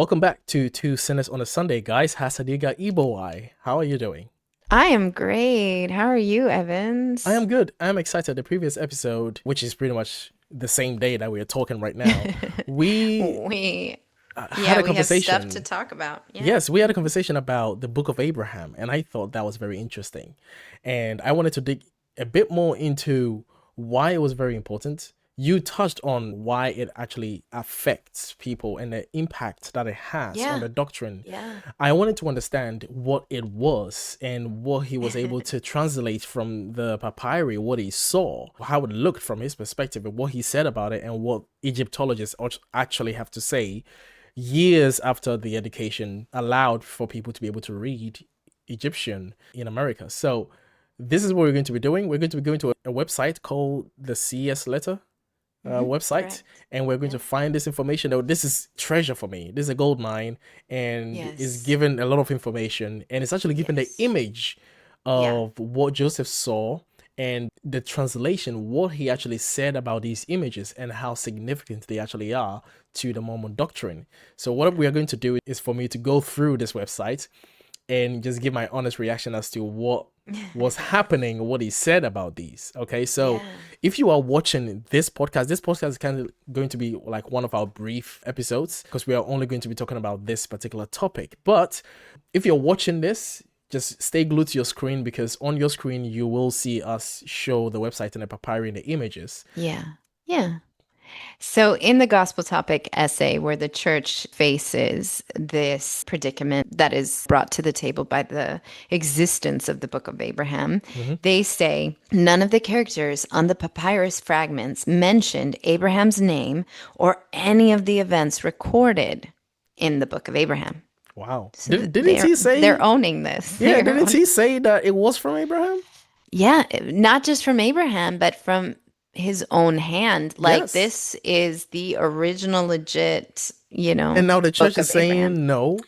Welcome back to Two Sinners on a Sunday, guys. Hasadiga Ibowai. How are you doing? I am great. How are you, I am Evans? good. I am excited. The previous episode, which is pretty much the same day that we are talking right now, we We, had yeah, a we have stuff to conversation. talk about. Yeah. Yes, we had a conversation about the Book of Abraham, and I thought that was very interesting. And I wanted to dig a bit more into why it was very important. You touched on why it actually affects people and the impact that it has on Yeah. the doctrine. Yeah. I wanted to understand what it was and what he was able to translate from the papyri, what he saw, how it looked from his perspective, and what he said about it, and what Egyptologists actually have to say years after the education allowed for people to be able to read Egyptian in America. So, this is what we're going to be doing. We're going to be going to a website called the CS Letter website, Correct. and we're going to Yeah. find this information. Though this is treasure for me. This is a gold mine, and is Yes. given a lot of information, and it's actually given the Yes. image Yeah. of what Joseph saw and the translation, what he actually said about these images and how significant they actually are to the Mormon doctrine. So what we are going to do is for me to go through this website and just give my honest reaction as to what was happening, what he said about these. Okay, so Yeah. if you are watching this podcast is kind of going to be like one of our brief episodes because we are only going to be talking about this particular topic. But if you're watching this, just stay glued to your screen because on your screen you will see us show the website and the papyri and the images. Yeah. Yeah. So, in the gospel topic essay, where the church faces this predicament that is brought to the table by the existence of the Book of Abraham, Mm-hmm. they say none of the characters on the papyrus fragments mentioned Abraham's name or any of the events recorded in the Book of Abraham. Wow. So Didn't they're he they're say? owning this. Yeah, They're didn't owning. he say that it was from Abraham? Yeah, not just from Abraham, but from his own hand. Like Yes. this is the original legit, And now the church book is of Abraham. saying no.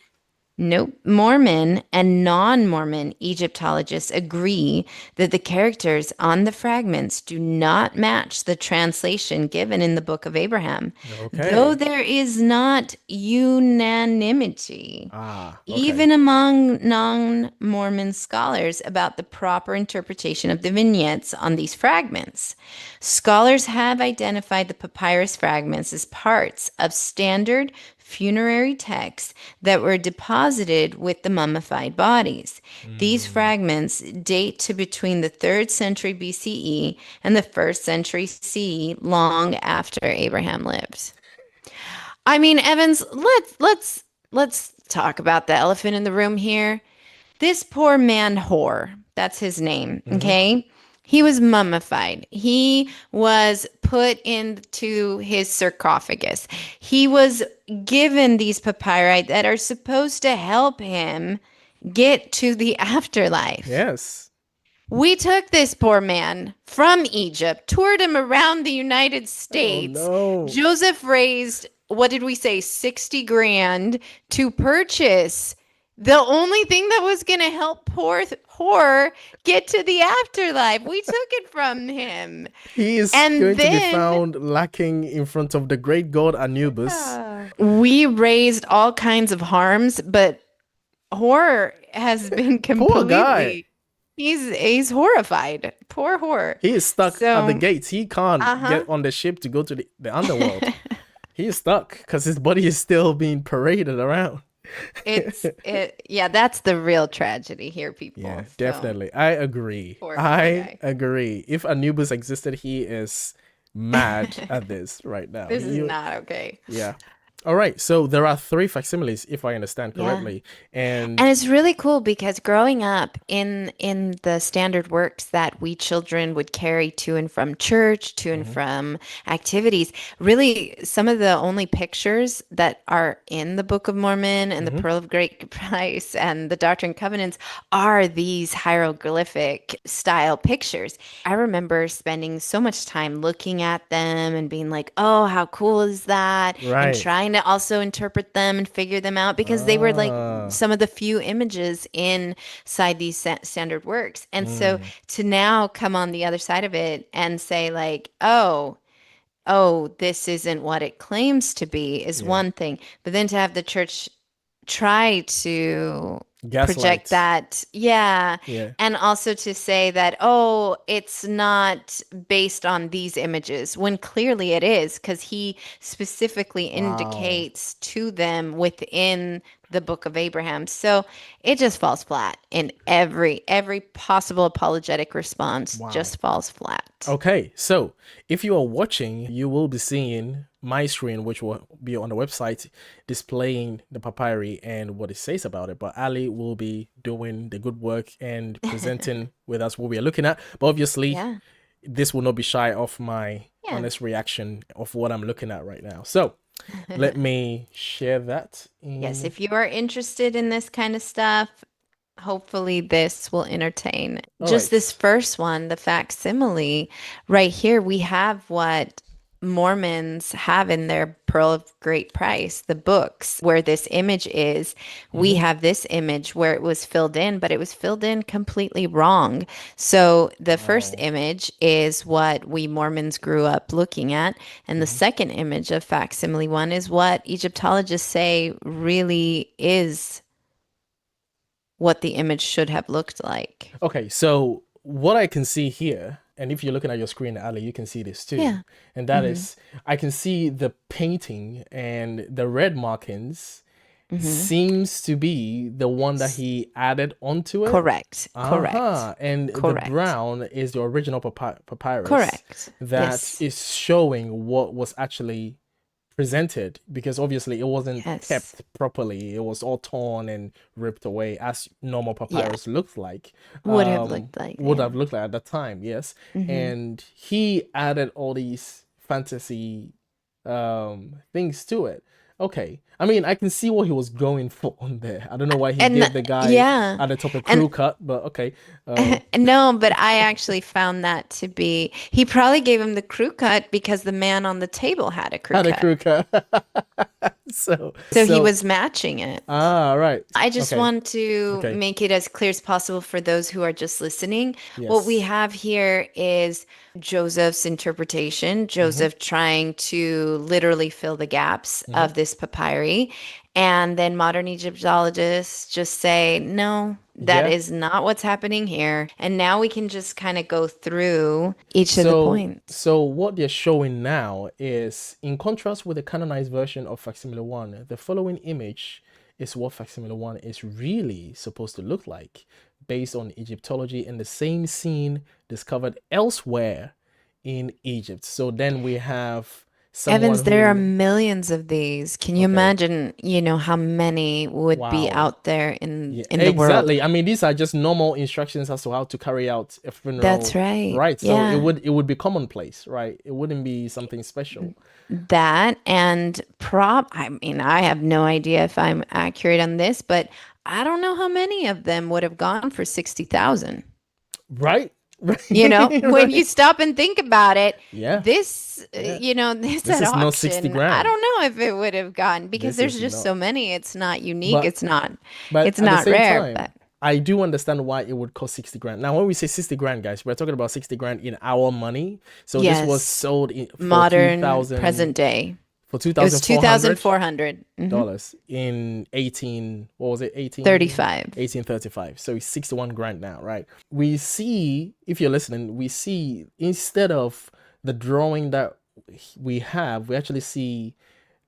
Nope. Mormon and non-Mormon Egyptologists agree that the characters on the fragments do not match the translation given in the Book of Abraham, though Okay. there is not unanimity, Ah, okay. even among non-Mormon scholars, about the proper interpretation of the vignettes on these fragments. Scholars have identified the papyrus fragments as parts of standard funerary texts that were deposited with the mummified bodies. These Mm. fragments date to between the 3rd century BCE and the 1st century CE, long after Abraham lived. I mean, Evans, let's talk about the elephant in the room here. This poor man Hor, that's his name, Mm-hmm. okay? He was mummified. He was put into his sarcophagus. He was given these papyri that are supposed to help him get to the afterlife. Yes. We took this poor man from Egypt, toured him around the United Oh States. no. Joseph raised, what did we say, 60 grand to purchase the only thing that was going to help poor whore get to the afterlife. We took it from him. He is And going to be then found lacking in front of the great god Anubis. we raised all kinds of harms, but horror has been Poor guy. completely, he's horrified. Poor horror. He is stuck at the So, gates. He can't uh-huh. get on the ship to go to the underworld. He is stuck because his body is still being paraded around. Yeah, that's the real tragedy here, Yeah, people. So, definitely. I agree. poor I guy. agree. If Anubis existed, he is mad at this right now. This is not okay. Yeah. All right. So there are three facsimiles, if I understand Yeah. correctly. And And it's really cool because growing up in the standard works that we children would carry to and from church, to and Mhm, from activities, really some of the only pictures that are in the Book of Mormon and the mhm, Pearl of Great Price and the Doctrine and Covenants are these hieroglyphic style pictures. I remember spending so much time looking at them and being like, "Oh, how cool is that?" and right. trying to also interpret them and figure them out because they were like Ah. some of the few images inside these standard works. And so Mm, to now come on the other side of it and say like, oh, oh, this isn't what it claims to be is Yeah. one thing. But then to have the church try to project Gaslight. that, yeah, Yeah. and also to say that, oh, it's not based on these images, when clearly it is, because he specifically Wow. indicates to them within the book of Abraham. So it just falls flat in every possible apologetic response, Wow. just falls flat. Okay, so if you are watching, you will be seeing my screen, which will be on the website, displaying the papyri and what it says about it. But Ali will be doing the good work and presenting with us what we are looking at. But obviously, Yeah. this will not be shy of my Yeah. honest reaction of what I'm looking at right now. So let me share that Yes, in. if you are interested in this kind of stuff, hopefully this will entertain. All Just this right. first one, the facsimile, right here, we have what Mormons have in their Pearl of Great Price, the books where this image is. We Mm-hmm. have this image where it was filled in, but it was filled in completely wrong. So the first Wow. image is what we Mormons grew up looking at. And the Mm-hmm. second image of facsimile one is what Egyptologists say really is what the image should have looked like. Okay, so what I can see here, and if you're looking at your screen, Ali, you can see this too. Yeah. And that Mm-hmm. is, I can see the painting and the red markings Mm-hmm. seems to be the one that he added onto it. Correct. Correct. Uh-huh. And the Correct. brown is the original papyrus Correct. that Yes. is showing what was actually presented, because obviously it wasn't Yes. kept properly. It was all torn and ripped away as normal Yeah. papyrus looked like, Would have looked like, would yeah. have looked like at that time, yes. Mm-hmm. And he added all these fantasy things to it. Okay. I mean, I can see what he was going for on there. I don't know why he And gave the guy yeah. at the top a And crew cut, but okay. Uh, no, but I actually found that to be, he probably gave him the crew cut because the man on the table had a crew had a cut. crew cut. So, So he so, was matching it. right. I just Okay. want to Okay. make it as clear as possible for those who are just listening. What we Yes. have here is Joseph's interpretation, Mm-hmm. Joseph trying to literally fill the gaps Mm-hmm. of this papyri. And then modern Egyptologists just say, no, that Yeah. is not what's happening here. And now we can just kind of go through each of the So, points. so what they're showing now is, in contrast with the canonized version of facsimile one, the following image is what facsimile one is really supposed to look like, based on Egyptology and the same scene discovered elsewhere in Egypt. So then we have Evans, someone there are who, millions of these. Can you okay, imagine, how many would be wow. out there Yeah, in the world? exactly. I mean, these are just normal instructions as to how to carry out a That's funeral, right. right? So Yeah. it would be commonplace, right? It wouldn't be something special. That and prop, I mean, I have no idea if I'm accurate on this, but I don't know how many of them would have gone for 60,000. Right? When Right? you stop and think about it, Yeah. this, Yeah. this This at is no 60 auction, I grand. don't know if it would have gone because This there's is just not. so many. It's not unique. But It's at the not same rare, but time, I do understand why it would cost 60 grand. Now, when we say 60 grand, guys, we're talking about 60 grand in our money. So this was yes, sold in, for modern, present day. It was 2,400 2,400. dollars in 18, what was it, 35. 1835. So it's 61 grand now, right? We see, if you're listening, we see, instead of the drawing that we have, we actually see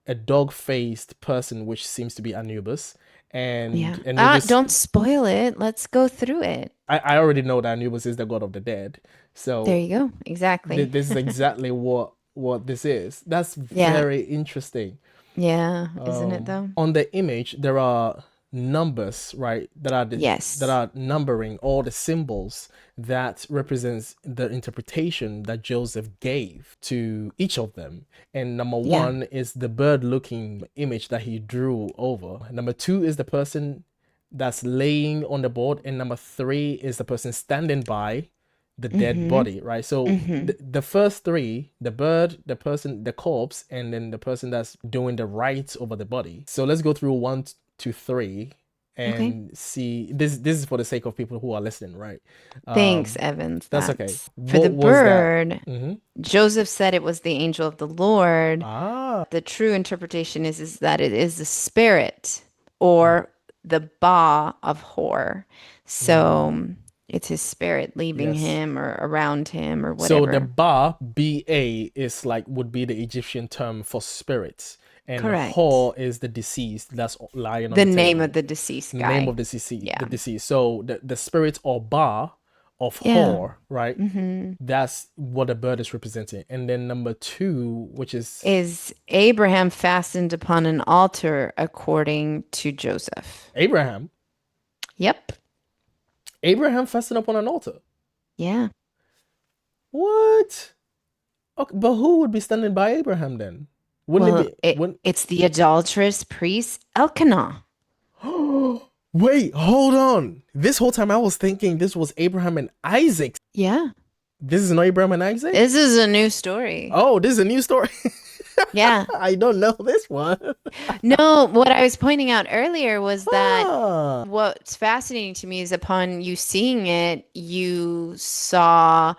a dog-faced person, which seems to be Anubis. Yeah. And with this, Don't spoil it. Let's go through it. I already know that Anubis is the god of the dead. There So you go. Exactly. this is exactly what this is. That's Yeah. very interesting. Yeah. Isn't it though? On the image there are numbers, right, that Yes. are numbering all the symbols that represents the interpretation that Joseph gave to each of them. And number Yeah. one is the bird looking image that he drew over. Number two is the person that's laying on the board, and number three is the person standing by the dead Mm-hmm. body, right? So Mm-hmm. the first three, the bird, the person, the corpse, and then the person that's doing the rites over the body. So let's go through one to three Okay. and see this is for the sake of people who are listening, right? Thanks, Um, Evans. that's okay. That's for the What was that? bird. Mm-hmm. Joseph said it was the angel of the Lord. Ah, The true interpretation is that it is the spirit or the ba of Hor. So it's his spirit leaving yes. him or around him or So the whatever. ba is like would be the Egyptian term for spirits, and Correct. Hor is the deceased that's lying on The the name of table. the deceased Name of guy. the deceased, Yeah. the deceased. So the spirit or ba of Yeah. Hor, right? That's what the bird is representing. And then number two, which is Is Abraham fastened upon an altar according to Joseph? Abraham. Yep. Abraham fastened upon an altar. Yeah. What? Okay, but who would be standing by Abraham then? Wouldn't it Well, be? Wouldn't? it's the adulterous priest Elkanah. Wait, hold on. This whole time I was thinking this was Abraham and Isaac. Yeah. This is not Abraham and Isaac? This is a new story. Oh, this is a new story. Yeah. I don't know this one. No, what I was pointing out earlier was that Ah, what's fascinating to me is upon you seeing it, you saw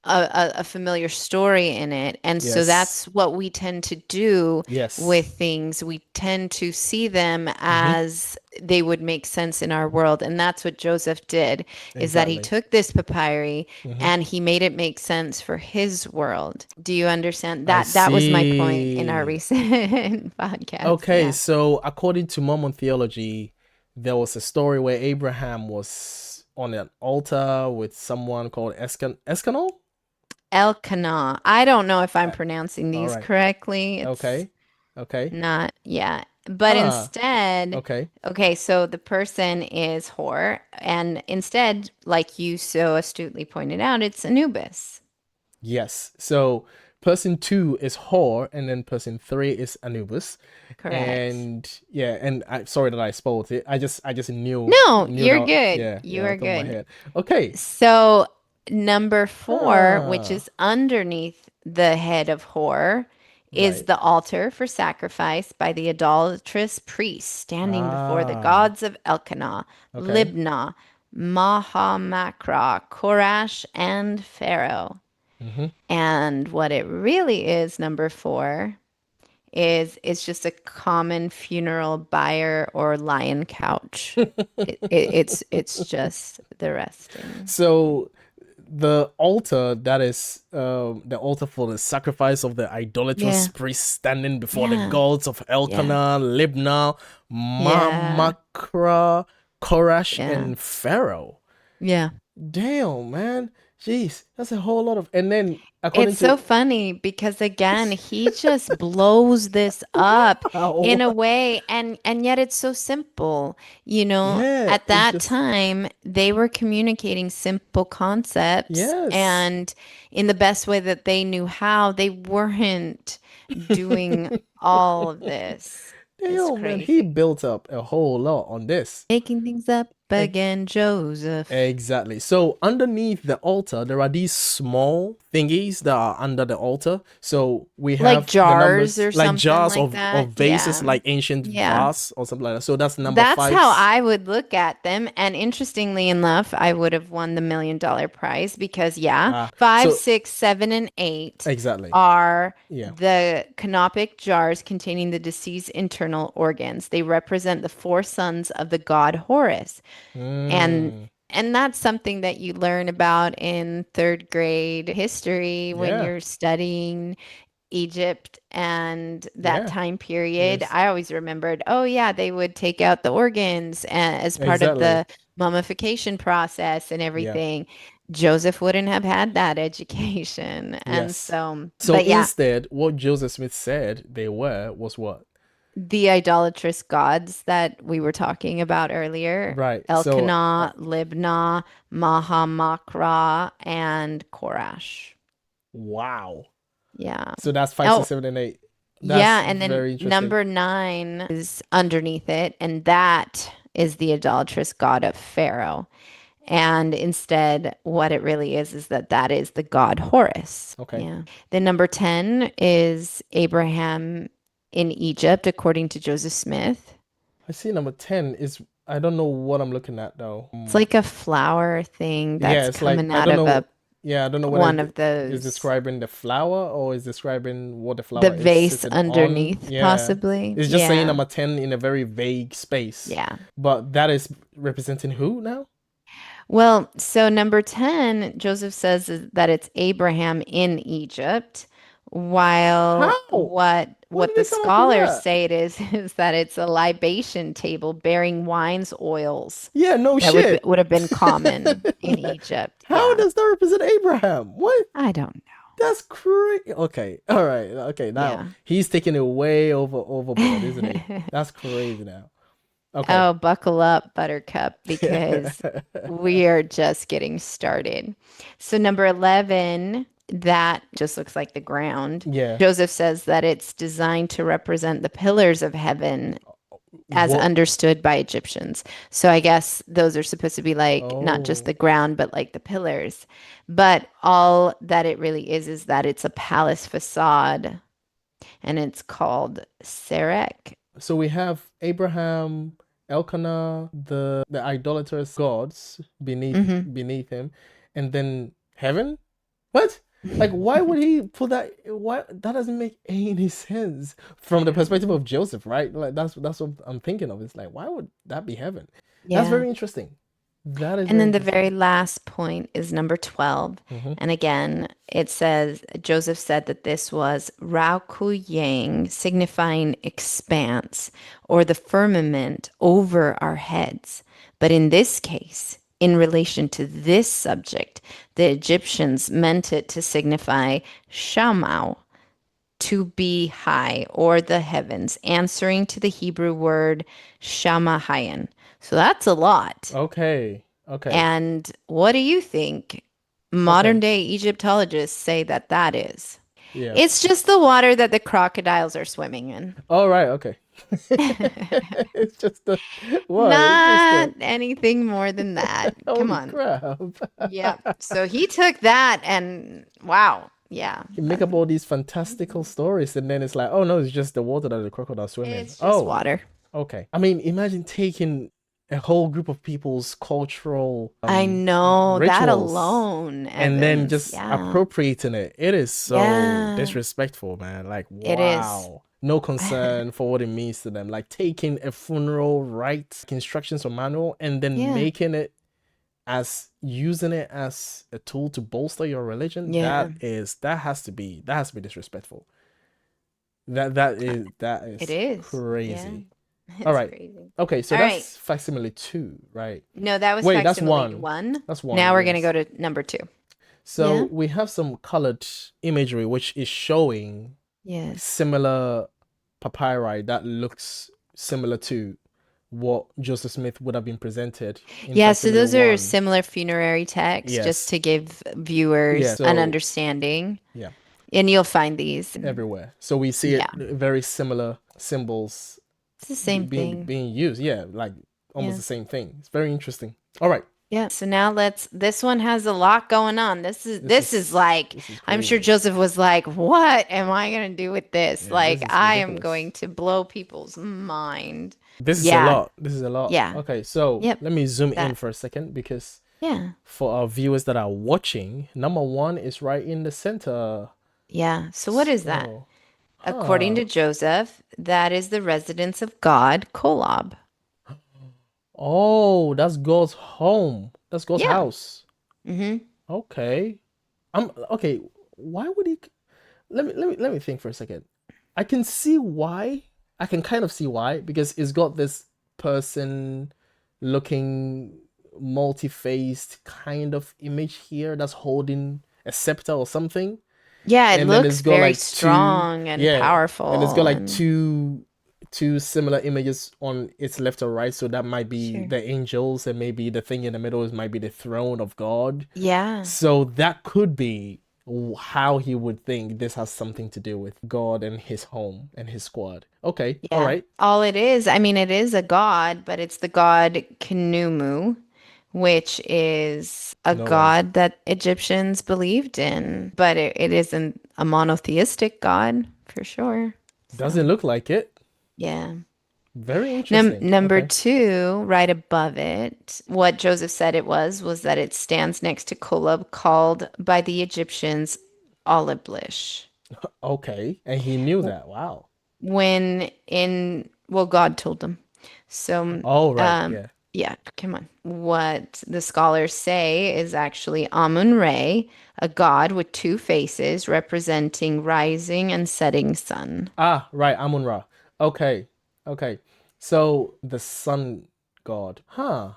a familiar story in it. And so yes. that's what we tend to do with Yes. things. We tend to see them Mm-hmm. as they would make sense in our world. And that's what Joseph did, is that he Exactly. took this papyri Mm-hmm. and he made it make sense for his world. Do you understand? I That was my point in our see. recent podcast. Okay, Yeah. so according to Mormon theology, there was a story where Abraham was on an altar with someone called Escanol. Elkanah. I don't know if I'm Uh, pronouncing all these right. correctly. It's Okay. Okay. not, yeah. But Ah. instead, Okay. okay, so the person is Hor, and instead, like you so astutely pointed out, it's Anubis. Yes. So person two is Hor, and then person three is Anubis. Correct. And yeah, and I sorry that I spoiled it. I just No, knew you're that. good. Yeah, You yeah, on are top of my good. head. Okay. So, number four, which Ah. is underneath the head of Hor, is Right. the altar for sacrifice by the idolatrous priests standing before the Ah. gods of Elkanah, Okay. Libnah, Mahamakra, Korash, and Pharaoh. Mm-hmm. And what it really is, number four, is it's just a common funeral bier or lion couch. It's just the resting place. So the altar that is the altar for the sacrifice of the idolatrous Yeah, priest standing before the yeah, gods of yeah, Elkanah, Libnah, yeah, Mamakra, Korash, yeah, and Pharaoh. yeah. Damn, man. Jeez, that's a whole lot of. And then according It's so to funny because again, he just blows this up in wow, a way and yet it's so simple. You know, yeah, at it's that just time, they were communicating simple concepts yes. and in the best way that they knew how. They weren't doing all of this. It's Damn, man, he crazy. built up a whole lot on this. Making things up again, Joseph. Exactly. So underneath the altar, there are these small thingies that are under the altar. So we Like have the jars numbers or like something jars like of that. vases, Yeah. like ancient Yeah. vase or something like that. So that's number That's how fives. I would look at them. And interestingly enough, I would have won the $1 million prize because, yeah, five, So 6, 7, and 8 exactly. are Yeah. the canopic jars containing the deceased's internal organs. They represent the four sons of the god Horus. And Mm, and that's something that you learn about in third grade history when yeah. you're studying Egypt and that Yeah. time period. Yes. I always remembered, oh yeah, they would take out the organs as part of Exactly. the mummification process and Yeah. everything. Joseph wouldn't have had that education. And Yes. so, So but yeah, instead, what Joseph Smith said they were was what? the idolatrous gods that we were talking about earlier, Right. So Elkanah, Libnah, Mahamakra, and Korash. wow. Yeah. So that's five, Oh, six, seven, and eight. That's yeah, and then very interesting. number 9 is underneath it, and that is the idolatrous god of Pharaoh. And instead, what it really is that that is the god Horus. Okay. Yeah. Then number 10 is Abraham in Egypt, according to Joseph Smith. I see number 10 is I don't know what I'm looking at though. It's like a flower thing Yeah, that's it's like coming I out don't of know. a Yeah, I don't know whether one it of is those, describing the flower or is describing what the the flower is vase sitting on. underneath, Yeah, possibly. it's just saying Yeah. I'm a 10 in a very vague space, Yeah. but that is representing who now? Well, so number 10, Joseph says that it's Abraham in Egypt, while How? Where what did the they come up with scholars that? say it is is that it's a libation table bearing wines, oils Yeah, no that shit. would have been common in Egypt. How Yeah. does that represent Abraham? What? I don't know. That's crazy. Okay, all right. Okay, now Yeah. he's taking it way overboard, isn't he? That's crazy now. Okay. Oh, buckle up, Buttercup, because we are just getting started. So, number 11, that just looks like the ground. Yeah. Joseph says that it's designed to represent the pillars of heaven as What? understood by Egyptians. So, I guess those are supposed to be like not just Oh. the ground, but like the pillars. But all that it really is that it's a palace facade and it's called Serek. So we have Abraham, Elkanah, the idolatrous gods Hmm. beneath him, and then heaven. What? Like, why would he put that? Why that doesn't make any sense from the perspective of Joseph, right? Like that's what I'm thinking of. It's like, why would that be heaven? That's Yeah. very interesting. That is And very then the interesting. very last point is number 12. Hmm. And again, it says, Joseph said that this was Rao Ku Yang, signifying expanse or the firmament over our heads. But in this case, in relation to this subject, the Egyptians meant it to signify Shamau, to be high or the heavens, answering to the Hebrew word Shamahayan. So that's a lot. Okay. Okay. And what do you think modern Okay. day Egyptologists say that that is? Yeah. It's just the water that the crocodiles are swimming in. All right. Okay. It's just the what? It's just Not the anything more than that. Come holy on. crap. Yep. So he took that and wow. Yeah. You make up all these fantastical stories, and then it's like, oh no, it's just the water that the crocodile swim in. It's just Oh, water. okay. I mean, imagine taking a whole group of people's cultural I know that rituals alone, and then Evans. just Yeah. appropriating it. It is so Yeah. disrespectful, man. Like, It is. wow. No concern for what it means to them. Like taking a funeral rite instructions or manual and then Yeah. making it as using it as a tool to bolster your religion. Yeah. That has to be disrespectful. That It is is. Yeah. crazy. All It's right. crazy. Okay, so All right. that's facsimile 2, right? No, that was Wait, that's facsimile 1. one. That's 1, Now we're going to yes. go to number 2. So Yeah. we have some colored imagery which is showing Yes. similar papyri that looks similar to what Joseph Smith would have been presented in Yeah, so facsimile those are 1. similar funerary texts just Yes. to give Yeah. viewers an So, understanding. yeah, And you'll find these. everywhere. So we see it Yeah. very similar symbols It's the same thing. being used. Yeah, like almost Yeah. the same thing. It's very interesting. All right. Yeah. So now this one has a lot going on. This is like, This is I'm sure crazy. Joseph was like, what am I going to do with this? Yeah, this Like, is I am ridiculous. going to blow people's mind. This is a Yeah. lot. This is a lot. Yeah. Okay, so Yep. let me zoom in That. for a second because Yeah. for our viewers that are watching, number 1 is right in the center. Yeah. So what is that? So, According huh. to Joseph, that is the residence of God, Kolob. Oh, that's God's home. That's God's Yeah. house. Mm-hmm. Okay. I'm okay. Why would he? Let me think for a second. I can see why. I can kind of see why because it's got this person looking multi-faced kind of image here that's holding a scepter or something, Yeah, it and then it's looks got very like two, strong and yeah, and it's got powerful like and two similar images on its left or right, so that might be sure. the angels and maybe the thing in the middle is might be the throne of God. Yeah. So that could be how he would think this has something to do with God and his home and his squad. Okay, all Yeah. right. All it is, I mean, it is a god, but it's the god Knumu, which is a No way. god that Egyptians believed in, but it isn't a monotheistic god for sure. So, Doesn't look like it. yeah. Very interesting. Number Okay. two, right above it, what Joseph said it was that it stands next to Kolob, called by the Egyptians Oliblish. Okay. And he knew that. Wow. Well, God told them. So, Oh, right. Yeah. yeah, come on. What the scholars say is actually Amun Re, a god with two faces representing rising and setting sun. Ah, right. Amun Ra. Okay. Okay. So the sun god. Huh.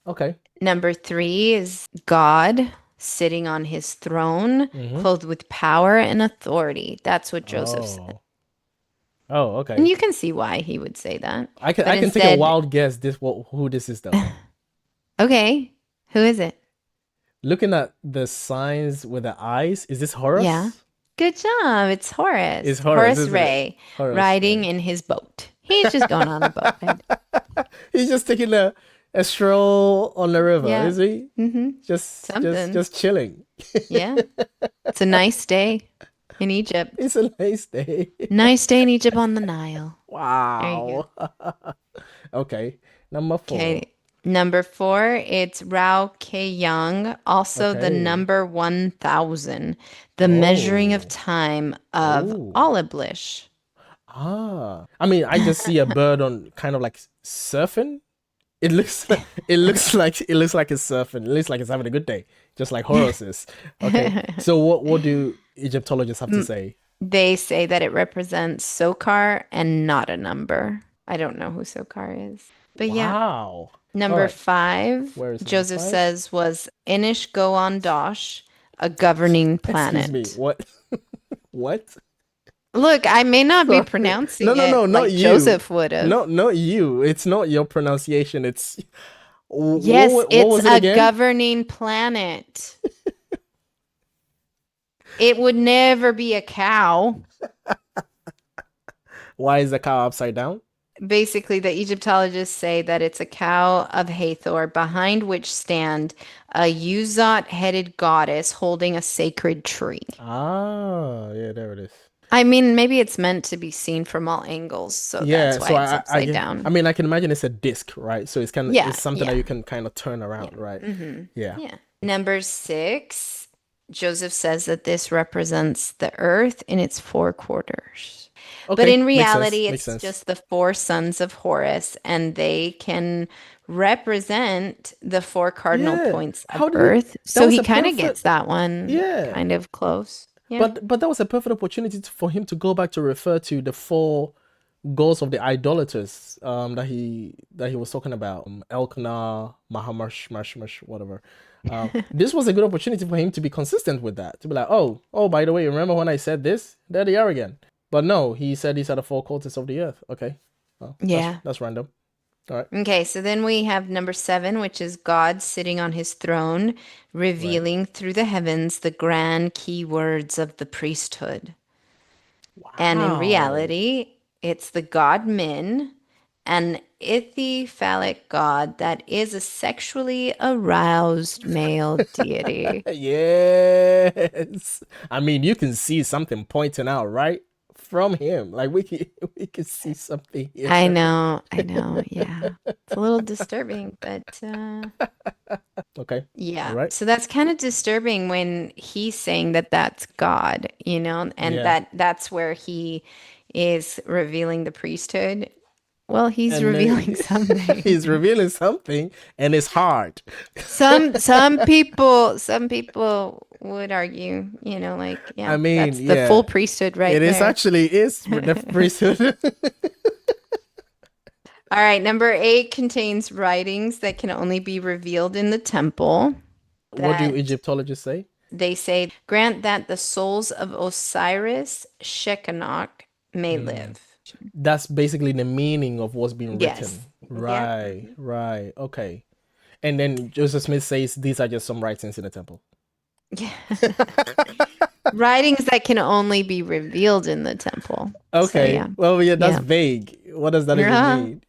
Okay. Number three is God sitting on his throne, Mm-hmm. clothed with power and authority. That's what Joseph said. Oh. Oh, And okay. you can see why he would say that. I can But I can take a instead, wild guess who this is though. okay, who is it? Looking at the signs with the eyes, is this Yeah. Horus? Good job. It's It's Horace. Horus, Horace isn't it? Ray Horus, riding right? in his boat. He's just going on a boat ride. He's just taking a stroll on the river, Yeah. is he? Mm-hmm. Just just Something. just chilling. Yeah. It's a nice day in Egypt. It's a nice day. Nice day in Egypt on the Nile. There you go. Wow. Okay. Number four. Okay. Number four, it's Rao Ke Young, also the Okay. number 1000, the measuring of Oh. time of Oh. Oliblish. Ah. I mean, I just see a bird on kind of like surfing. It looks it looks like it's surfing. It looks like it's having a good day, just like Horus is. Okay. So what do Egyptologists have to M- say? They say that it represents Sokar and not a number. I don't know who Sokar is. But yeah, Wow. All number right. five, Where is number Joseph five? says was Inish Goan Dosh, a governing Excuse me. planet. What? What? Look, I may not be Sorry. No, pronouncing no, no, it not like you. Joseph would have. No, not you. It's not your pronunciation. It's Yes, what it's was it a again? governing planet. It would never be a cow. Why is the cow upside down? Basically, the Egyptologists say that it's a cow of Hathor, behind which stand a Uzot-headed goddess holding a sacred tree. Ah, yeah, there it is. I mean, maybe it's meant to be seen from all angles, so Yeah, that's why so it's I upside get. I down. mean, I can imagine it's a disc, right? So Yeah, it's something that yeah, you can kind of turn yeah. around, right? hmm Yeah. Yeah. Number six, Joseph says that this represents the earth in its four quarters. But Okay, in makes sense. reality, Makes it's sense. just the four sons of Horus, and they can represent the four cardinal Yeah. points of How did he? Earth. That So was he a kind of gets perfect. that one Yeah. kind of close. Yeah. But that was a perfect opportunity for him to go back to refer to the four goals of the idolaters that he was talking about. Elkanah, Mahamash, Mashmash, whatever. This was a good opportunity for him to be consistent with that. To be like, oh, by the way, remember when I said this? There they are again. But no, he said these are the four quarters of the earth. Okay. Well, Yeah. that's random. All right. Okay, so then we have number seven, which is God sitting on his throne, Right. revealing through the heavens the grand key words of the priesthood. And in Wow. reality, it's the god Min, an ithyphallic god that is a sexually aroused male deity. Yes. I mean, you can see something pointing out right from him. Like we can see something here. I know, yeah. It's a little disturbing, but Okay. All yeah. right. So that's kind of disturbing when he's saying that that's God, and Yeah. that's where he is revealing the priesthood. Well, he's And revealing then something. he's revealing something and it's hard. Some people would argue, like, I yeah, mean, that's the full yeah. priesthood It right is there. actually is the priesthood. All right, number eight contains writings that can only be revealed in the temple. What do That Egyptologists say? they say, grant that the souls of Osiris Shekinah may Hmm. live. That's basically the meaning of what's been Yes. written. Yep. Right, right. Okay. And then Joseph Smith says these are just some writings in the temple. Yeah. Writings that can only be revealed in the temple. So Okay. yeah. Well, yeah, that's Yeah. vague. What does that even Yeah. mean?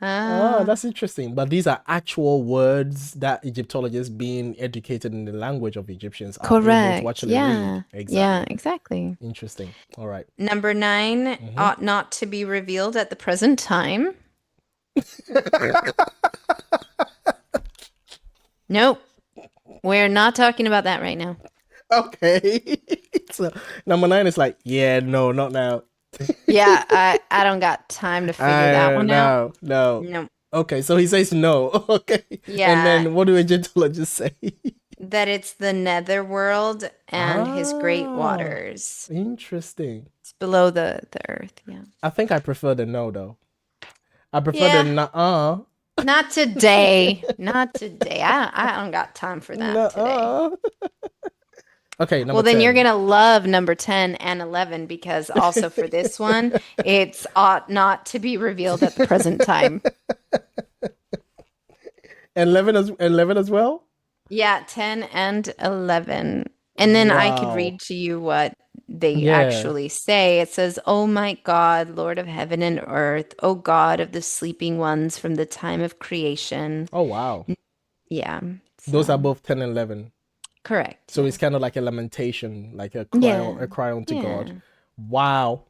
Ah, Ah, that's interesting. But these are actual words that Egyptologists, being educated in the language of Egyptians, are able to correct. actually read. Yeah. Yeah, Exactly. exactly. Interesting. All right. Number 9 Mm-hmm. ought not to be revealed at the present time. Nope. We're not talking about that right now. Okay. So number 9 is like, yeah, no, not now. Yeah, I don't got time to figure that I one out. no, no. No. Okay, so he says no. Okay. And Yeah, then what do Egyptologists say? that it's the netherworld and his great Ah, waters. interesting. It's below the earth, yeah. I think I prefer the no though. I prefer the Yeah, nuh-uh. not today. Not today. I don't got time for that today. Nuh-uh. Okay, number Well, then you're 10. gonna love number 10 and 11 because also for this one, it's ought not to be revealed at the present time. 11 as well? Yeah, 10 and 11. And then I could Wow. read to you what they Yeah. actually say. It says, "Oh my God, Lord of heaven and earth, O God of the sleeping ones from the time of creation." Oh wow. Yeah, Those are so both 10 and 11. correct. So Yeah. it's kind of like a lamentation, like Yeah. a cry unto God. Yeah. Wow.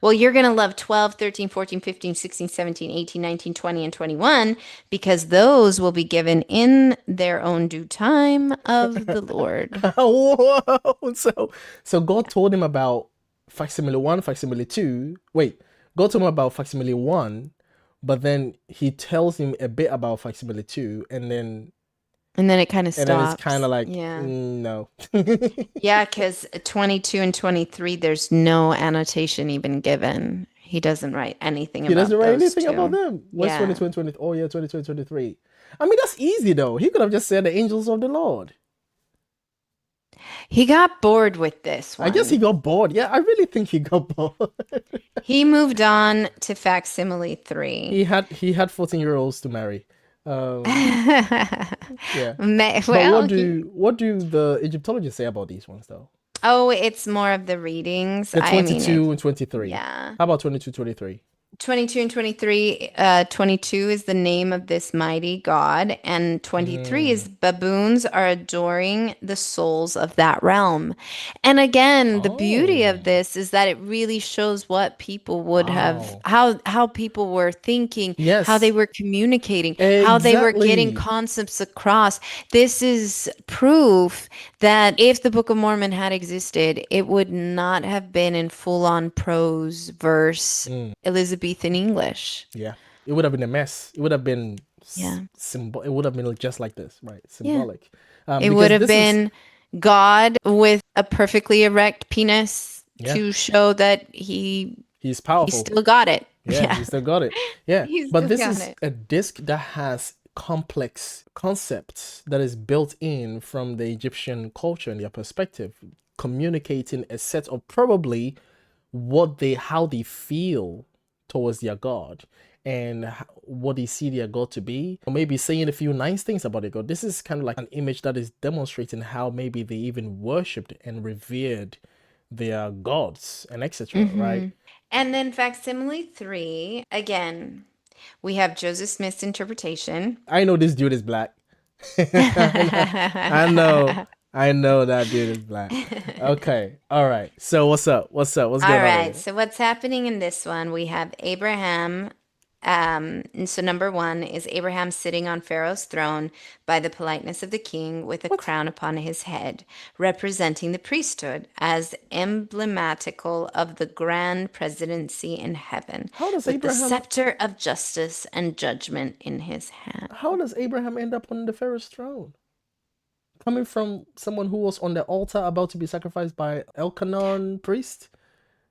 Well, you're going to love 12, 13, 14, 15, 16, 17, 18, 19, 20, and 21 because those will be given in their own due time of the Lord. Whoa. So God told him about facsimile 1, facsimile 2. Wait, God told him about facsimile 1, but then he tells him a bit about facsimile 2, And then it kind of and then it's kind stops. of like, Yeah. no. Yeah, because 22 and 23, there's no annotation even given. He doesn't write anything He doesn't about write those anything about two. them. What's Yeah. 22 and 20? Oh, yeah, 22 and 23. I mean, that's easy though. He could have just said the angels of the Lord. He got bored with this I guess he one. got bored. Yeah, I really think he got bored. He moved on to facsimile 3. He had 14-year-olds to marry. Um, yeah. But Well, he, what do the Egyptologists say about these ones though? oh, it's more of the readings. The I mean, it's, 22 and 23. yeah. How about 22, 23? 22 and 23, 22 is the name of this mighty God, and 23 Mm. is baboons are adoring the souls of that realm. And again, the beauty of Oh, this is that it really shows what people would have, wow. how people were thinking, how they Yes, were communicating, how they were getting exactly. concepts across. This is proof that if the Book of Mormon had existed, it would not have been in full-on prose verse Mm. Elizabethan English. Yeah, it would have been a mess. It would have been Yeah. symbol. It would have been just like this, right? Yeah. Symbolic, It would because have this is been God with a perfectly erect penis yeah, to show that he's he powerful. still got it. Yeah, Yeah. he still got it. Yeah, He but still this got is it. a disc that has complex concepts that is built in from the Egyptian culture and their perspective, communicating a set of probably how they feel towards their God and what they see their God to be, or maybe saying a few nice things about their God. This is kind of like an image that is demonstrating how maybe they even worshipped and revered their gods and etc. Right? Hmm. And then facsimile 3, again, we have Joseph Smith's interpretation. I know this dude is black. I know, I know, I know that dude is black. Okay, all right. So what's up? What's up? What's All going on right. here? So what's happening in this one? We have Abraham. And so number 1 is Abraham sitting on Pharaoh's throne by the politeness of the king with a What? crown upon his head, representing the priesthood as emblematical of the grand presidency in heaven, How does with the Abraham? scepter of justice and judgment in his How hand. does Abraham end up on the Pharaoh's throne? Coming from someone who was on the altar about to be sacrificed by Elkanah priest.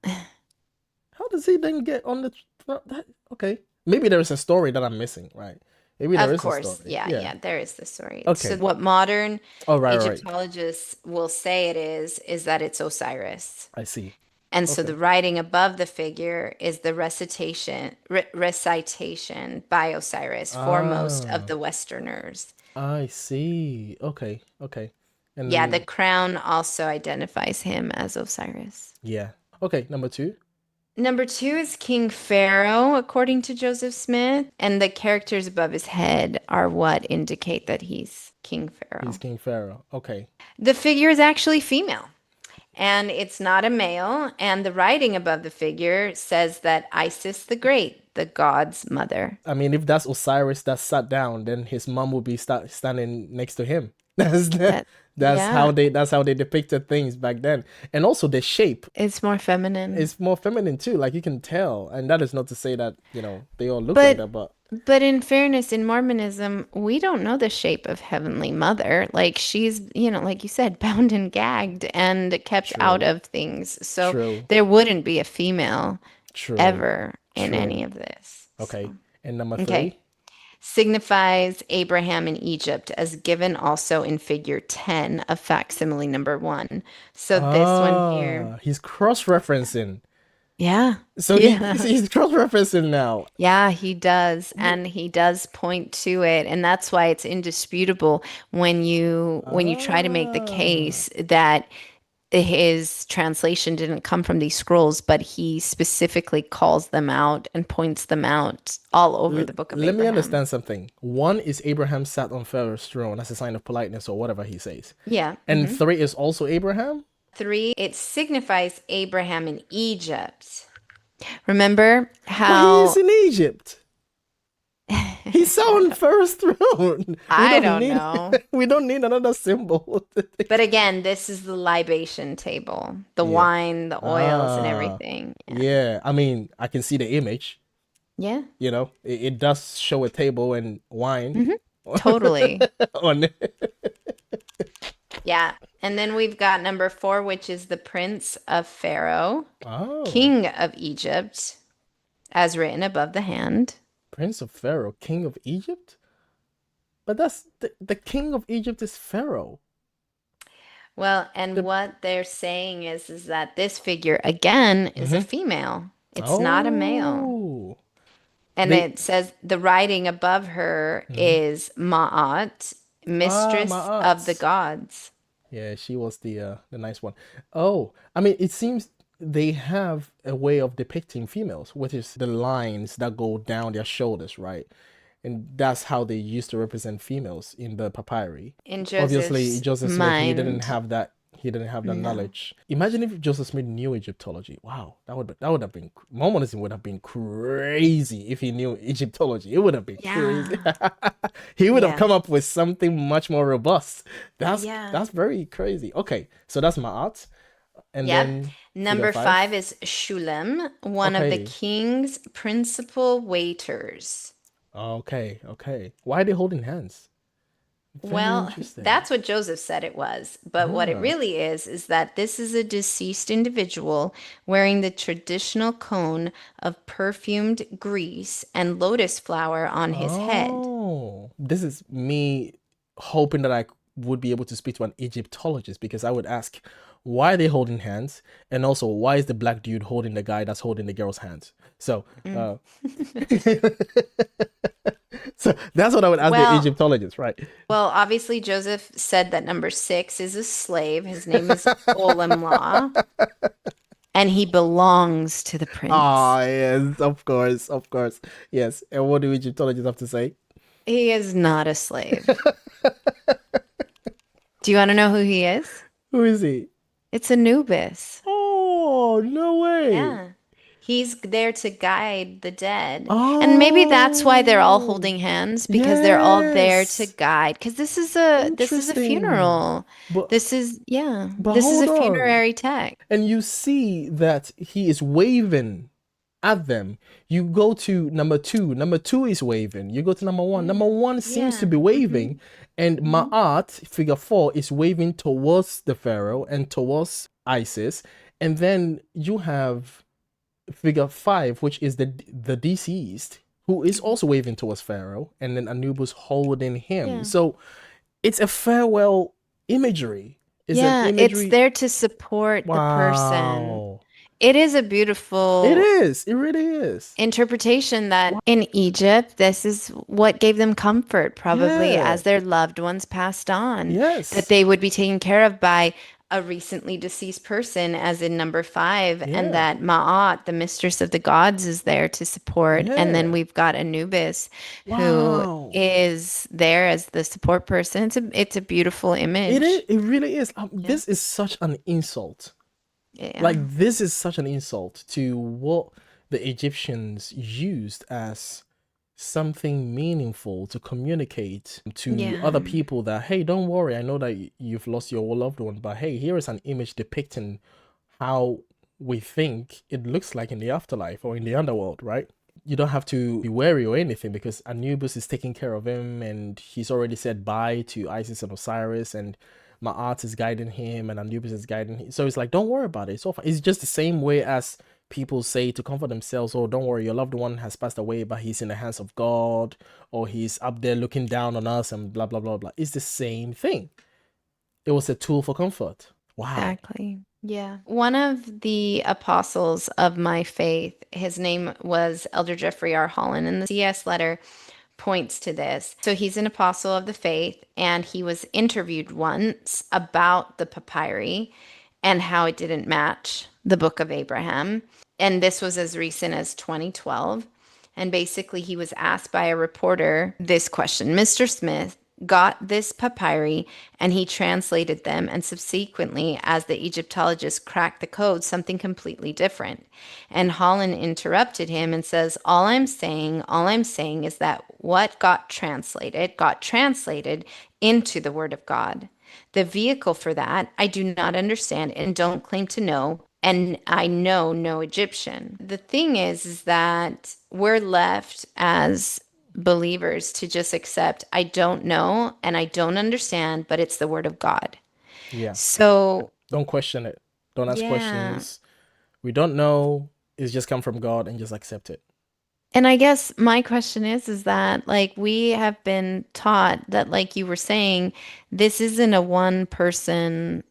How does he then get on the throne? Okay, maybe there is a story that I'm missing, right? Maybe there Of is a course, story. yeah, Yeah. yeah, there is the story. So Okay. what modern Oh, right. Egyptologists will say it is that it's Osiris. I see. And so Okay. the writing above the figure is the recitation by Osiris for most of Ah, the Westerners. I see. Okay. Yeah, the And crown also identifies him as Osiris. yeah. Okay, number 2. Number two is King Pharaoh, according to Joseph Smith, and the characters above his head are what indicate that he's King He's Pharaoh. King Pharaoh. Okay. The figure is actually female, and it's not a male, and the writing above the figure says that Isis the Great, the god's mother. I mean, if that's Osiris that sat down, then his mom would be standing next to him. That's That, yeah, that's how they depicted things back then. And also the shape it's more feminine. is more feminine too. Like you can tell. And that is not to say that, they all look like But that, but but in fairness, in Mormonism, we don't know the shape of Heavenly Mother. Like she's, like you said, bound and gagged and kept out true. of things. So True. there wouldn't be a female True. ever in any True. of this. So, Okay. And number okay. three? Signifies Abraham in Egypt as given also in figure 10 of facsimile number one. So this one here, He's cross-referencing. yeah. So Yeah. he's cross-referencing now. Yeah, he does. And he does point to it. And that's why it's indisputable when you try to make the Ah. case that his translation didn't come from these scrolls, but he specifically calls them out and points them out all over the book of Let me Abraham. understand something. One is Abraham sat on Pharaoh's throne as a sign of politeness or whatever he says. Yeah. And three is also Abraham? Three, it signifies Abraham in Egypt. Remember But he is how in Egypt. He sat on Pharaoh's throne. We I don't don't need know. we don't need another symbol. But again, this is the libation table, the Yeah. wine, the oils, and Ah. everything. Yeah. Yeah. I mean, I can see the image. Yeah. It does show a table and wine Hmm. Totally. on it. Yeah. And then we've got number four, which is the Prince of Pharaoh, Oh. King of Egypt, as written above the hand. Prince of Pharaoh, King of Egypt? But that's the king of Egypt is Pharaoh. Well, and The what they're saying is that this figure again is a hmm female. It's not a male. Oh. And They it says the writing above her mhm. is Ma'at, mistress My of the aunt. gods. Yeah, she was the nice one. Oh, I mean, it seems they have a way of depicting females, which is the lines that go down their shoulders, right? And that's how they used to represent females in the papyri. In Obviously, Joseph's Joseph Smith, he didn't mind, have that. He didn't have that no. knowledge. Imagine if Joseph Smith knew Egyptology. Wow, that would have been Mormonism would have been crazy if he knew Egyptology. It would have been crazy. Yeah. He would have Yeah. come up with something much more robust. Yeah. That's very crazy. Okay, so that's my art, and Yep. then figure Number five. five is Shulem, one of the Okay, king's principal waiters. okay. Why are they holding hands? Very Well, interesting. that's what Joseph said it was. But what it Ah. really is that this is a deceased individual wearing the traditional cone of perfumed grease and lotus flower on his head. Oh, this is me hoping that I would be able to speak to an Egyptologist because I would ask, why are they holding hands? And also, why is the black dude holding the guy that's holding the girl's hands? So, Mm. uh, so that's what I would ask the Well, Egyptologist, right? well, obviously Joseph said that number six is a slave. His name is Olamla, and he belongs to the prince. Ah, yes, of course. Yes. And what do Egyptologists have to say? He is not a slave. Do you want to know who he is? Who is he? It's Anubis. Oh, no way. Yeah. He's there to guide the dead. And maybe that's why they're all Oh, holding hands because they're all there to yes. guide. Because this is a Interesting. funeral. But This is a hold on. funerary text. And you see that he is waving at them. You go to number two. Number two is waving. You go to number one. Yeah. Number one seems to Yeah. be Hmm. waving. And Hmm. Ma'at, figure four, is waving towards the Pharaoh and towards Isis. And then you have figure five, which is the deceased, who is also waving towards Pharaoh, and then Anubis holding him. Yeah. So it's a farewell imagery. It's an Yeah. It's imagery. there to support the person. Wow. It is a It beautiful is. It really is. interpretation that in Egypt, this is what gave them comfort, probably Yeah. as their loved ones passed on, that Yes. they would be taken care of by a recently deceased person, as in number 5, and Yeah. that Ma'at, the mistress of the gods, is there to support. And then Yeah. we've got Anubis, who Wow. is there as the support person. It's a beautiful It is. image. It really is. Yeah. This is such an insult. Like, Yeah. this is such an insult to what the Egyptians used as something meaningful to communicate to Yeah. other people that, hey, don't worry, I know that you've lost your loved one, but hey, here is an image depicting how we think it looks like in the afterlife or in the underworld, right? You don't have to be wary or anything because Anubis is taking care of him and he's already said bye to Isis and Osiris, and Ma'at is guiding him and Anubis is guiding him. So it's like, don't worry about it. It's all fine. It's just the same way as people say to comfort themselves, oh, don't worry, your loved one has passed away, but he's in the hands of God, or he's up there looking down on us and blah, blah, blah, blah. It's the same thing. It was a tool for comfort. Wow. Exactly. Yeah. One of the apostles of my faith, his name was Elder Jeffrey R. Holland, and the CS letter points to this. So he's an apostle of the faith, and he was interviewed once about the papyri and how it didn't match the Book of Abraham. And this was as recent as 2012. And basically, he was asked by a reporter this question: Mr. Smith got this papyri and he translated them, and subsequently, as the Egyptologists cracked the code, something completely different. And Holland interrupted him and says, all I'm saying is that what got translated into the Word of God. The vehicle for that, I do not understand and don't claim to know, and I know no Egyptian. The thing is that we're left as believers to just accept, I don't know and I don't understand, but it's the Word of God. Yeah. So, Don't question it. Don't ask yeah. questions. We don't know. It's just come from God and just accept it. And I guess my question is that like we have been taught that, like you were saying, this isn't a one person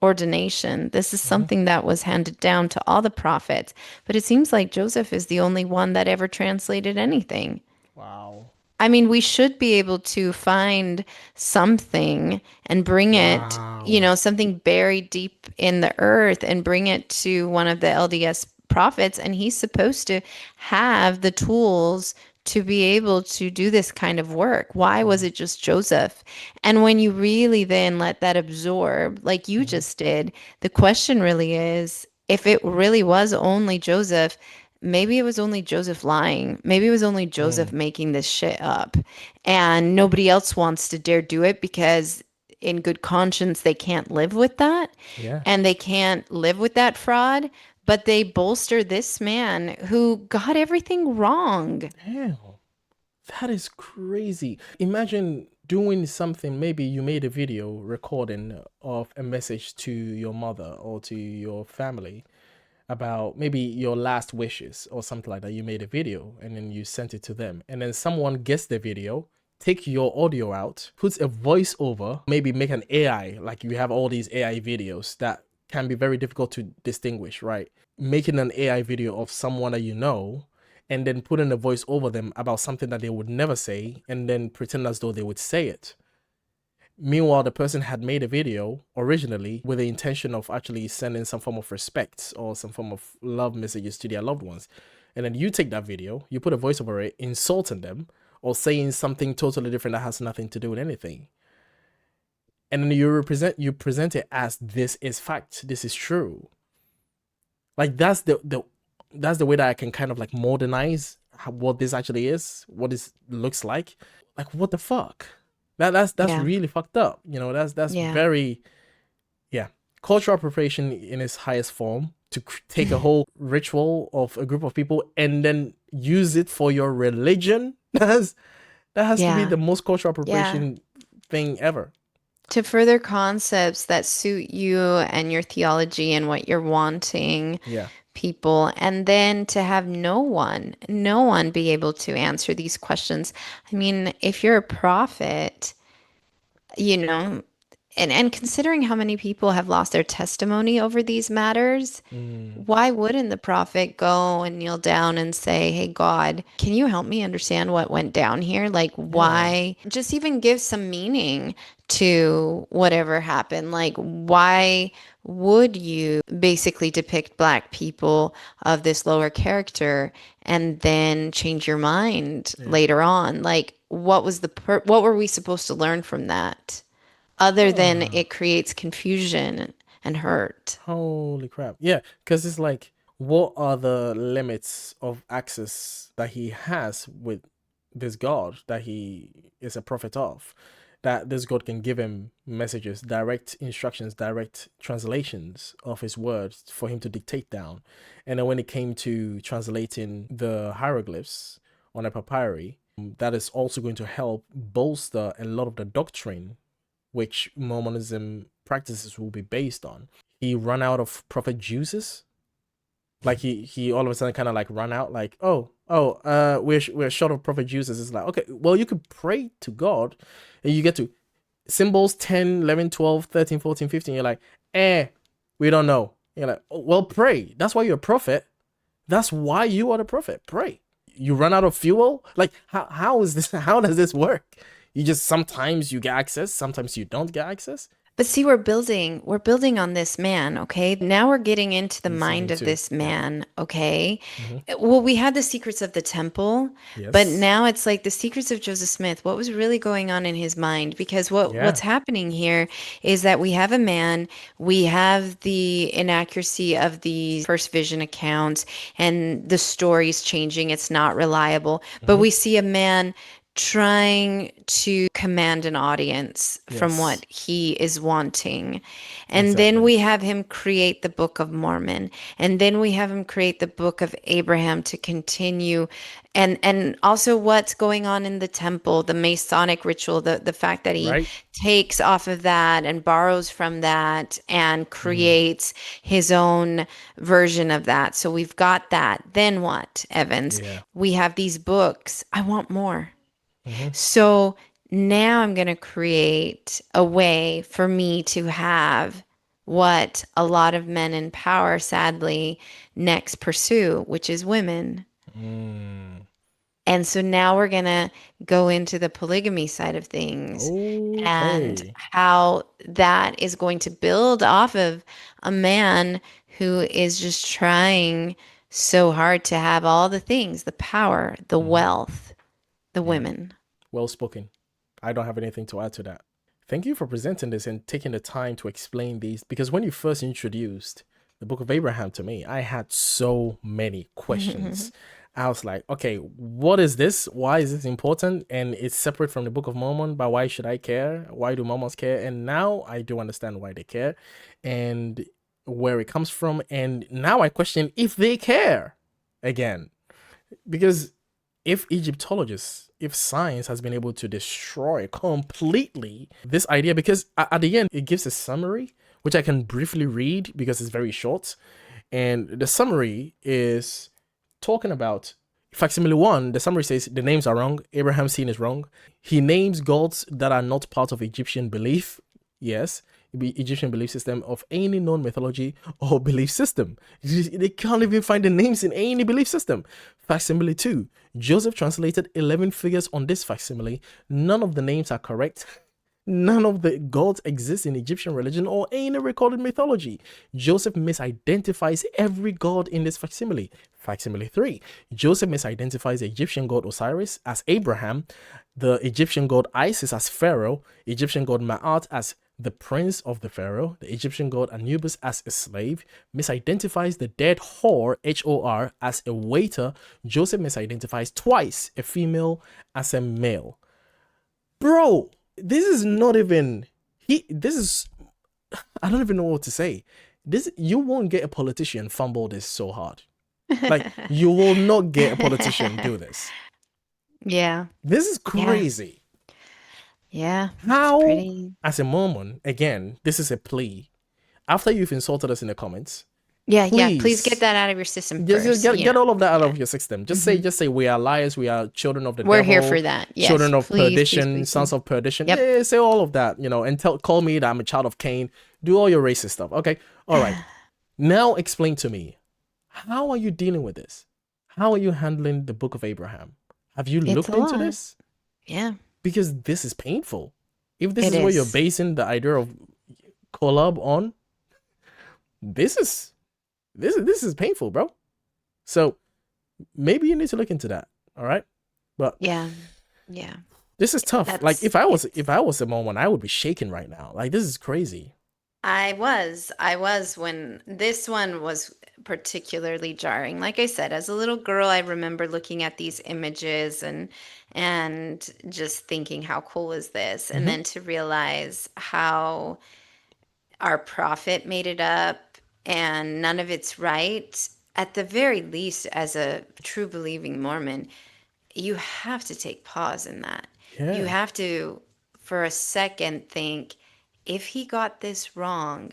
ordination. This is Hmm. something that was handed down to all the prophets. But it seems like Joseph is the only one that ever translated anything. Wow. I mean, we should be able to find something and bring it, Wow. something buried deep in the earth and bring it to one of the LDS prophets. And he's supposed to have the tools to be able to do this kind of work. Why was Hmm. it just Joseph? And when you really then let that absorb, like you Hmm. just did, the question really is, if it really was only Joseph, maybe it was only Joseph lying. Maybe it was only Joseph Mm. making this shit up. And nobody else wants to dare do it because, in good conscience, they can't live with that. Yeah. And they can't live with that fraud. But they bolster this man who got everything wrong. Damn. That is crazy. Imagine doing something, maybe you made a video recording of a message to your mother or to your family about maybe your last wishes or something like that. You made a video and then you sent it to them. And then someone gets the video, take your audio out, puts a voice over, maybe make an AI, like you have all these AI videos that can be very difficult to distinguish, right? Making an AI video of someone that you know and then putting a voice over them about something that they would never say and then pretend as though they would say it. Meanwhile, the person had made a video originally with the intention of actually sending some form of respect or some form of love messages to their loved ones. And then you take that video, you put a voice over it, insulting them or saying something totally different that has nothing to do with anything. And then you present it as this is fact, this is true. Like that's the way that I can kind of like modernize what this actually is, what this looks like. Like what the fuck? That's Yeah. really fucked up. That's Yeah. very, yeah, cultural appropriation in its highest form to take a whole ritual of a group of people and then use it for your religion. That has to be Yeah. the most cultural Yeah. appropriation thing ever. To further concepts that suit you and your theology and what you're wanting Yeah. people, and then to have no one be able to answer these questions. I mean, if you're a prophet, you know, And considering how many people have lost their testimony over these matters, Mm, why wouldn't the prophet go and kneel down and say, "Hey God, can you help me understand what went down here? Like, yeah, why?" Just even give some meaning to whatever happened. Like, why would you basically depict black people of this lower character and then change your mind yeah. later on? Like, what were we supposed to learn from that? Other than Huh. it creates confusion and hurt. Holy crap. Yeah, because it's like, what are the limits of access that he has with this God that he is a prophet of? That this God can give him messages, direct instructions, direct translations of his words for him to dictate down. And then when it came to translating the hieroglyphs on a papyri, that is also going to help bolster a lot of the doctrine which Mormonism practices will be based on. He run out of prophet juices. Like he all of a sudden kind of like run out, like, we're short of prophet juices. It's like, okay, well, you could pray to God and you get to symbols 10, 11, 12, 13, 14, 15. You're like, we don't know. You're like, oh, well, pray. That's why you're a prophet. That's why you are the prophet. Pray. You run out of fuel. Like, how is this? How does this work? You just, sometimes you get access, sometimes you don't get access. But see, we're building on this man, okay? Now we're getting into the In season mind of two, this yeah. man, okay? Mm-hmm. Well, we had the secrets of the temple, but Yes. now it's like the secrets of Joseph Smith. What was really going on in his mind? Because what's Yeah. happening here is that we have a man, we have the inaccuracy of the first vision accounts and the stories changing. It's not reliable, but Mm-hmm. we see a man trying to command an audience from Yes. what he is wanting. And then Exactly. we have him create the Book of Mormon. And then we have him create the Book of Abraham to continue. And also what's going on in the temple, the Masonic ritual, the fact that he Right. takes off of that and borrows from that and Mm-hmm. creates his own version of that. So we've got that. Then what, Evans? Yeah. We have these books. I want more. Mm-hmm. So now I'm going to create a way for me to have what a lot of men in power sadly next pursue, which is women. Mm. And so now we're going to go into the polygamy side of things and Okay. how that is going to build off of a man who is just trying so hard to have all the things, the power, the Mm-hmm. wealth, the Yeah. women. Well spoken. I don't have anything to add to that. Thank you for presenting this and taking the time to explain these, because when you first introduced the Book of Abraham to me, I had so many questions. I was like, okay, what is this? Why is this important? And it's separate from the Book of Mormon, but why should I care? Why do Mormons care? And now I do understand why they care and where it comes from. And now I question if they care again. Because if Egyptologists, if science has been able to destroy completely this idea, because at the end it gives a summary, which I can briefly read because it's very short. And the summary is talking about facsimile one. The summary says the names are wrong. Abraham's scene is wrong. He names gods that are not part of Egyptian belief. Yes, Egyptian belief system of any known mythology or belief system. They can't even find the names in any belief system. Facsimile 2. Joseph translated 11 figures on this facsimile. None of the names are correct. None of the gods exist in Egyptian religion or any recorded mythology. Joseph misidentifies every god in this facsimile. Facsimile 3. Joseph misidentifies the Egyptian god Osiris as Abraham, the Egyptian god Isis as Pharaoh, Egyptian god Ma'at as the prince of the Pharaoh, the Egyptian god Anubis as a slave, misidentifies the dead whore, Hor, as a waiter. Joseph misidentifies twice a female as a male. Bro, this is not even this is, I don't even know what to say. This, you won't get a politician fumble this so hard. Like, you will not get a politician do this. Yeah. This is Yeah. crazy. Yeah. It's How, pretty. as a Mormon, again, this is a plea. After you've insulted us in the comments, Yeah, yeah. Please get Please. that out of your system Just first. get all of that out Yeah. of your system. Hmm. Just say we are liars, we are children of the We're here devil, for that. Yes. children of Please, please, perdition, please, sons please. of perdition. Yep. Yeah, say all of that, and call me that I'm a child of Cain. Do all your racist stuff. Okay. All right. Now explain to me, how are you dealing with this? How are you handling the book of Abraham? Have you It's looked a into lot. this? Yeah, Because this is painful. If this it is what you're is. basing the idea of collab on, this is this is painful, bro. So maybe you need to look into that. All right. But Yeah. Yeah. this is tough. Like That's if it's I was a Mormon, I would be shaking right now. Like this is crazy. I was when this one was particularly jarring. Like I said, as a little girl, I remember looking at these images and just thinking, how cool is this? And Mm-hmm. then to realize how our prophet made it up and none of it's right. At the very least, as a true believing Mormon, you have to take pause in that. You Yeah. have to, for a second, think, if he got this wrong,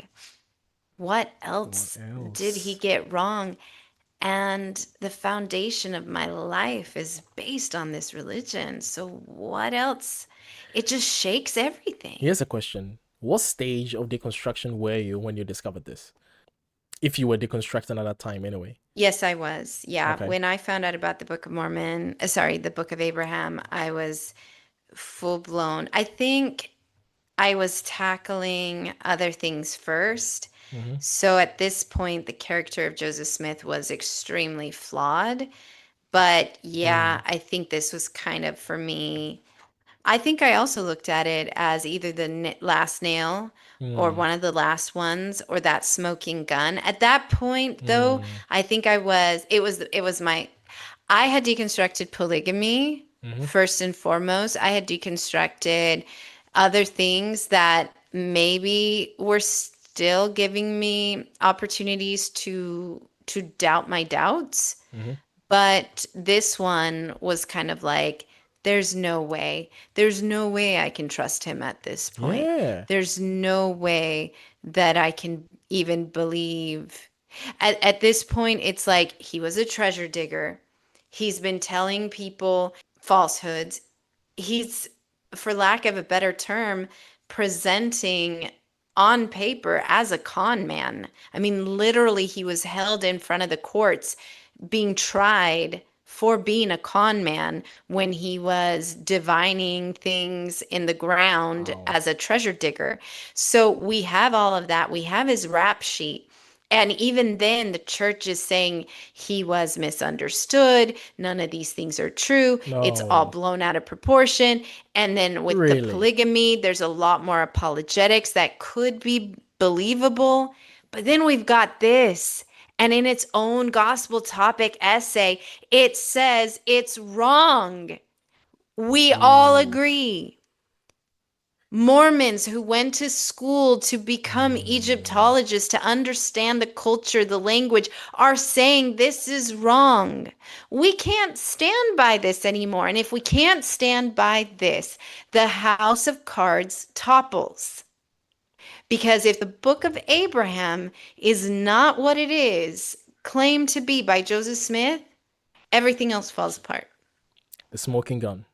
what What else did he else? get wrong? And the foundation of my life is based on this religion. So what else? It just shakes everything. Here's a question. What stage of deconstruction were you when you discovered this? If you were deconstructing at that time anyway. Yes, I was. Yeah. Okay. When I found out about the Book of Mormon, sorry, the Book of Abraham, I was full blown. I think I was tackling other things first. Mm-hmm. So at this point, the character of Joseph Smith was extremely flawed. But Mm. yeah, I think this was kind of for me. I think I also looked at it as either the last nail or Mm. one of the last ones or that smoking gun. At that point, though, Mm. I think it was my, I had deconstructed polygamy Mm-hmm. first and foremost. I had deconstructed other things that maybe were still giving me opportunities to doubt my doubts. Mm-hmm. But this one was kind of like, there's no way. There's no way I can trust him at this point. Yeah. There's no way that I can even believe. At this point, it's like he was a treasure digger. He's been telling people falsehoods. He's, for lack of a better term, presenting on paper as a con man. I mean, literally, he was held in front of the courts being tried for being a con man when he was divining things in the ground Wow. as a treasure digger. So we have all of that. We have his rap sheet. And even then, the church is saying he was misunderstood. None of these things are true. It's all No. blown out of proportion. And then with the Really. polygamy, there's a lot more apologetics that could be believable. But then we've got this. And in its own gospel topic essay, it says it's wrong. We all Oof. agree. Mormons who went to school to become Mm. Egyptologists, to understand the culture, the language, are saying this is wrong. We can't stand by this anymore. And if we can't stand by this, the house of cards topples. Because if the book of Abraham is not what it is claimed to be by Joseph Smith, everything else falls apart. The smoking gun.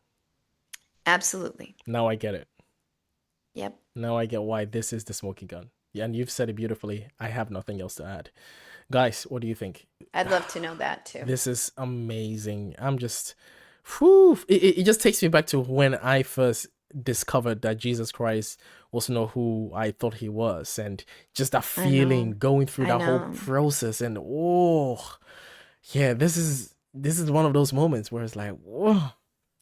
Absolutely. Now I get it. Yep. Now I get why this is the smoking gun. Yeah, and you've said it beautifully. I have nothing else to add. Guys, what do you think? I'd love to know that too. This is amazing. I'm just, whew, it just takes me back to when I first discovered that Jesus Christ was not who I thought he was, and just that I know. feeling going through I that whole know. process, and oh, yeah, this is one of those moments where it's like, whoa,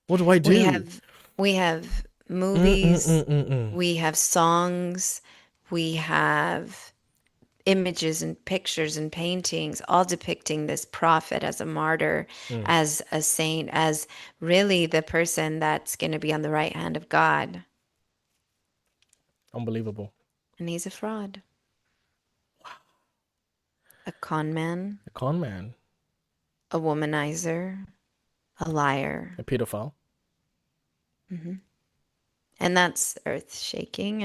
what do I We do? have we have movies, Mm-mm-mm-mm-mm. we have songs, we have images and pictures and paintings all depicting this prophet as a martyr, Mm. as a saint, as really the person that's going to be on the right hand of God. Unbelievable. And he's a fraud, a con man, A con man, a womanizer, a liar. a pedophile. Hmm. And that's earth shaking.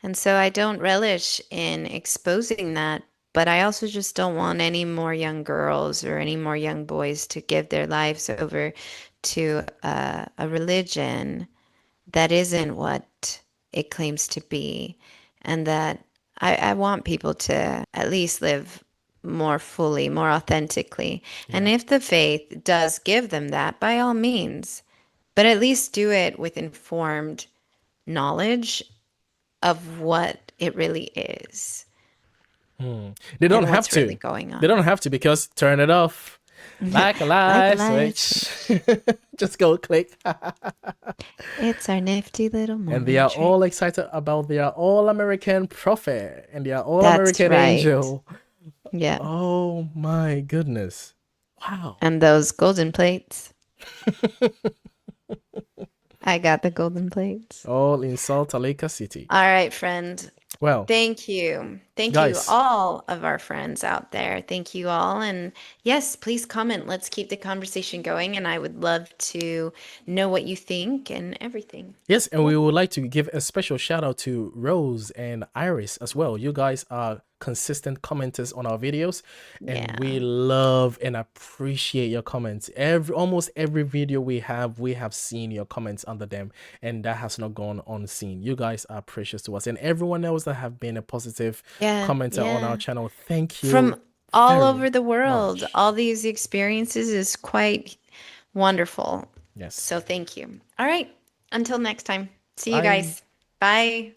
And so I don't relish in exposing that But I also just don't want any more young girls or any more young boys to give their lives over to a religion that isn't what it claims to be. And that I want people to at least live more fully, more authentically. And Yeah. if the faith does give them that, by all means, but at least do it with informed knowledge of what it really is They don't and have what's really to. going They don't on. have to because turn it off. Like a Like a light light switch. switch. Just go click. It's our nifty little And they Mormon are trick. all excited about their all American prophet and their all That's American right. angel. Yeah. Oh my goodness. Wow. And those golden plates. I got the golden plates. All in Salt Lake City. All right, friend. Well, Thank you. Thank you, guys, all of our friends out there. Thank you all. And yes, please comment. Let's keep the conversation going. And I would love to know what you think and everything. yes, and we Cool. would like to give a special shout out to Rose and Iris as well. You guys are consistent commenters on our videos, and we Yeah. love and appreciate your comments. Almost every video we have seen your comments under them, and that has not gone unseen. You guys are precious to us, and everyone else that have been a positive Yeah. commenter on our Yeah. channel. Thank you From all very over the world, much. all these experiences is quite wonderful. Yes. So thank you. All right. Until next time. See you Bye. guys. Bye.